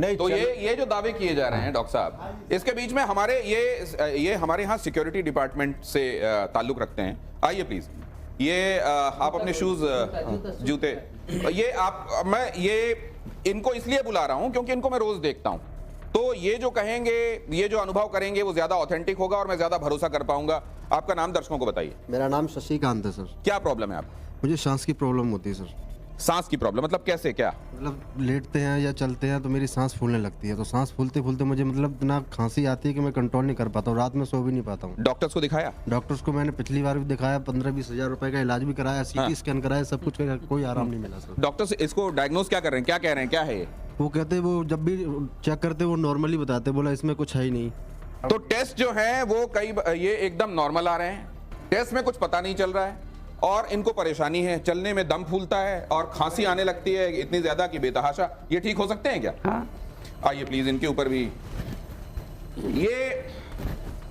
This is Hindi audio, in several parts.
नहीं, तो ये जो दावे किए जा रहे हैं डॉक्टर साहब, इसके बीच में हमारे ये हमारे यहाँ सिक्योरिटी डिपार्टमेंट से ताल्लुक रखते हैं। आइए प्लीज, ये आप अपने शूज जूते मैं इनको इसलिए बुला रहा हूं क्योंकि इनको मैं रोज देखता हूं, तो ये जो कहेंगे, ये जो अनुभव करेंगे वो ज्यादा ऑथेंटिक होगा और मैं ज्यादा भरोसा कर पाऊंगा। आपका नाम दर्शकों को बताइए। मेरा नाम शशिकांत है सर। क्या प्रॉब्लम है आप? मुझे सांस की प्रॉब्लम होती है सर। सांस की प्रॉब्लम मतलब कैसे, क्या मतलब लेटते हैं या चलते हैं तो मेरी सांस फूलने लगती है, तो सांस फूलते फूलते मुझे मतलब इतना खांसी आती है कि मैं कंट्रोल नहीं कर पाता हूँ, रात में सो भी नहीं पाता हूँ। डॉक्टर्स को दिखाया? डॉक्टर्स को मैंने पिछली बार भी दिखाया, 15-20 हज़ार रुपए का इलाज भी कराया, सीटी स्कैन कराया, सब कुछ कराया, कोई आराम नहीं मिला सर। डॉक्टर्स इसको डायग्नोज क्या कर रहे हैं, क्या कह रहे हैं, क्या है ये? वो कहते वो जब भी चेक करते वो नॉर्मली बताते, बोला इसमें कुछ है ही नहीं। तो टेस्ट जो है वो ये एकदम नॉर्मल आ रहे हैं, टेस्ट में कुछ पता नहीं चल रहा है और इनको परेशानी है, चलने में दम फूलता है और खांसी आने लगती है इतनी ज्यादा कि बेतहाशा। ये ठीक हो सकते हैं क्या? हाँ। आइए प्लीज इनके ऊपर भी। ये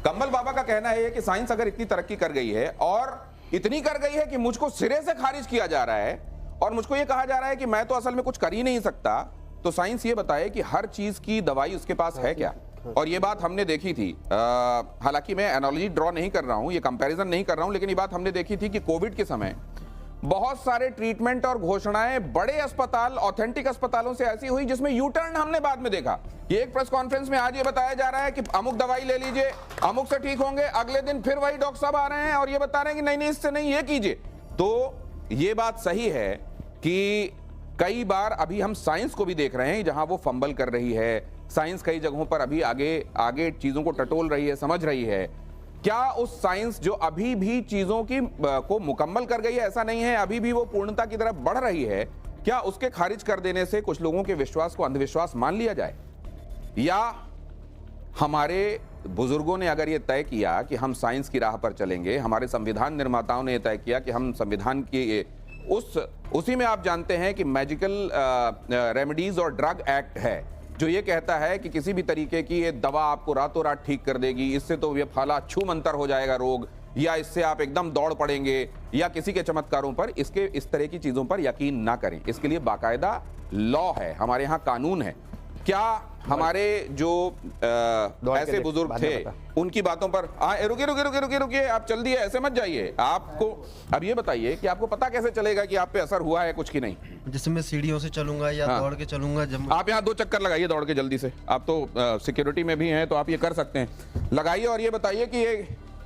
कंबल बाबा का कहना है कि साइंस अगर इतनी तरक्की कर गई है और इतनी कर गई है कि मुझको सिरे से खारिज किया जा रहा है और मुझको ये कहा जा रहा है कि मैं तो असल में कुछ कर ही नहीं सकता, तो साइंस ये बताए कि हर चीज की दवाई उसके पास है क्या। और ये बात हमने देखी थी, हालांकि मैं एनालॉजी ड्रॉ नहीं कर रहा हूं, ये कंपैरिजन नहीं कर रहा हूं, लेकिन ये बात हमने देखी थी कि कोविड के समय बहुत सारे ट्रीटमेंट और घोषणाएं बड़े अस्पताल, ऑथेंटिक अस्पतालों से ऐसी हुई जिसमें यू टर्न हमने बाद में देखा। ये एक प्रेस कॉन्फ्रेंस में आज ये बताया जा रहा है कि अमुक दवाई ले लीजिए, अमुक से ठीक होंगे, अगले दिन फिर वही डॉक्टर साहब आ रहे हैं और ये बता रहे हैं कि नहीं नहीं इससे नहीं, ये कीजिए। तो ये बात सही है कि कई बार अभी हम साइंस को भी देख रहे हैं जहां वो फंबल कर रही है, साइंस कई जगहों पर अभी आगे चीजों को टटोल रही है, समझ रही है। क्या उस साइंस जो अभी भी चीजों की को मुकम्मल कर गई है, ऐसा नहीं है, अभी भी वो पूर्णता की तरफ बढ़ रही है, क्या उसके खारिज कर देने से कुछ लोगों के विश्वास को अंधविश्वास मान लिया जाए? या हमारे बुजुर्गों ने अगर ये तय किया कि हम साइंस की राह पर चलेंगे, हमारे संविधान निर्माताओं ने तय किया कि हम संविधान की उसी में आप जानते हैं कि मैजिकल रेमेडीज और ड्रग एक्ट है जो ये कहता है कि किसी भी तरीके की ये दवा आपको रातों रात ठीक कर देगी, इससे तो ये फला छू मंतर हो जाएगा रोग, या इससे आप एकदम दौड़ पड़ेंगे, या किसी के चमत्कारों पर, इस तरह की चीजों पर यकीन ना करें। इसके लिए बाकायदा लॉ है, हमारे यहाँ कानून है। क्या हमारे जो ऐसे बुजुर्ग थे उनकी बातों पर रुकिए, आप चल दिए, ऐसे मत जाइए। आपको अब ये बताइए कि आपको पता कैसे चलेगा कि आप पे असर हुआ है कुछ की नहीं? जैसे मैं सीढ़ियों से चलूंगा या दौड़ के चलूंगा, जब आप यहाँ 2 चक्कर लगाइए दौड़ के जल्दी से, आप तो सिक्योरिटी में भी हैं तो आप ये कर सकते हैं, लगाइए। और ये बताइए कि ये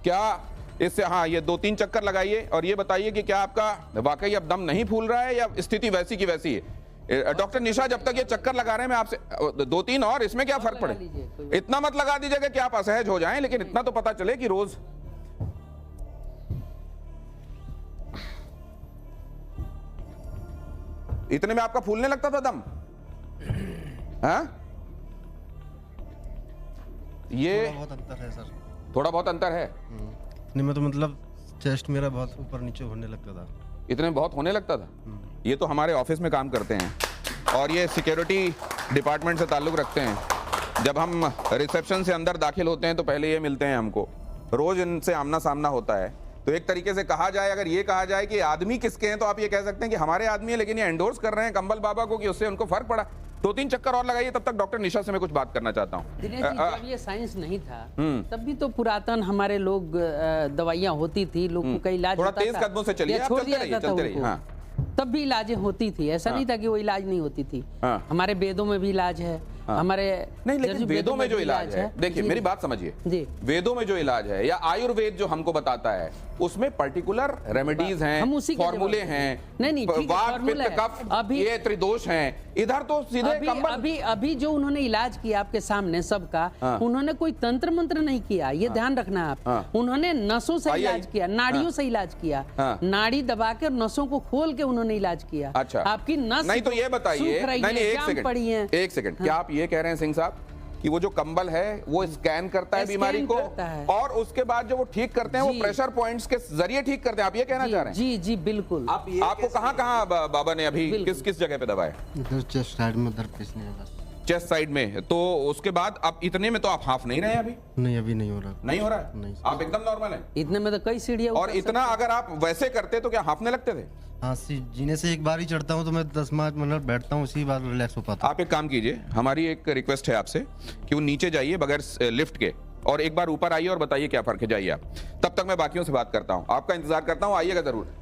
क्या इससे, हाँ ये 2-3 चक्कर लगाइए और ये बताइए कि क्या आपका वाकई अब दम नहीं फूल रहा है या स्थिति वैसी की वैसी है? डॉक्टर निशा, जब तक ये चक्कर लगा रहे हैं मैं आपसे 2-3 और, इसमें क्या फर्क पड़े? इतना मत लगा दीजिएगा कि आप असहज हो जाएं, लेकिन इतना तो पता चले कि रोज इतने में आपका फूलने लगता था दम? हाँ, ये बहुत अंतर है सर। थोड़ा बहुत अंतर है। नहीं, मैं तो मतलब चेस्ट मेरा बहुत ऊपर नीचे होने लगता था। इतने में बहुत होने लगता था? ये तो हमारे ऑफिस में काम करते हैं और ये सिक्योरिटी डिपार्टमेंट से ताल्लुक़ रखते हैं। जब हम रिसेप्शन से अंदर दाखिल होते हैं तो पहले ये मिलते हैं हमको, रोज इनसे आमना सामना होता है। तो एक तरीके से कहा जाए, अगर ये कहा जाए कि आदमी किसके हैं, तो आप ये कह सकते हैं कि हमारे आदमी है, लेकिन ये एंडोर्स कर रहे हैं कंबल बाबा को कि उससे उनको फर्क पड़ा। 2-3 चक्कर और लगाइए। तब तक डॉक्टर निशा से मैं कुछ बात करना चाहता हूँ। दिनेश जी, जब ये साइंस नहीं था तब भी तो पुरातन हमारे लोग दवाइयाँ होती थी, लोगों का इलाज थोड़ा होता था। तेज कदमों से चलिए, आप चलते रहिए। हाँ, तब भी इलाजें होती थी, ऐसा नहीं था कि वो इलाज नहीं होती थी। हमारे वेदों में भी इलाज है, हमारे नहीं, लेकिन वेदों में जो इलाज है, देखिए मेरी बात समझिए जी, वेदों में जो इलाज है या आयुर्वेद जो हमको बताता है उसमें पर्टिकुलर रेमेडीज हैं, फॉर्मूले हैं, नहीं वात पित्त कफ ये त्रिदोष हैं। इधर तो सीधे कंबल अभी जो उन्होंने इलाज किया आपके सामने सबका, उन्होंने कोई तंत्र मंत्र नहीं किया, ये ध्यान रखना आप। उन्होंने नसों से इलाज किया, नाड़ियों से इलाज किया, नाड़ी दबा के नसों को खोल के उन्होंने इलाज किया। अच्छा, आपकी नस नहीं तो ये बताइए, एक सेकंड, क्या आप ये कह रहे हैं सिंह साहब कि वो जो कंबल है वो स्कैन करता है बीमारी को और उसके बाद जो वो ठीक करते हैं वो प्रेशर पॉइंट्स के जरिए ठीक करते हैं, आप ये कहना चाह रहे हैं? जी जी बिल्कुल। आपको कहाँ बाबा ने अभी किस जगह पे दबाया? इधर चेस्ट साइड में दर्द, पिछले बस चेस्ट साइड में, तो उसके बाद अब इतने में तो आप हाफ नहीं रहे अभी? नहीं, अभी नहीं हो रहा। नहीं हो रहा है? नहीं। आप एकदम नॉर्मल हैं? इतने में तो कई सीढ़ियां और इतना अगर आप वैसे करते तो क्या हाफने लगते थे? हाँ, जीने से एक बार ही चढ़ता हूँ तो मैं 10 मिनट बैठता हूँ, उसी बार रिलैक्स हो पाता आप एक काम कीजिए, हमारी एक रिक्वेस्ट है आपसे कि वो नीचे जाइए बगैर लिफ्ट के, और एक बार ऊपर आइए और बताइए क्या फर्क है। जाइए आप, तब तक मैं बाकियों से बात करता हूँ, आपका इंतजार करता हूँ, आइएगा जरूर।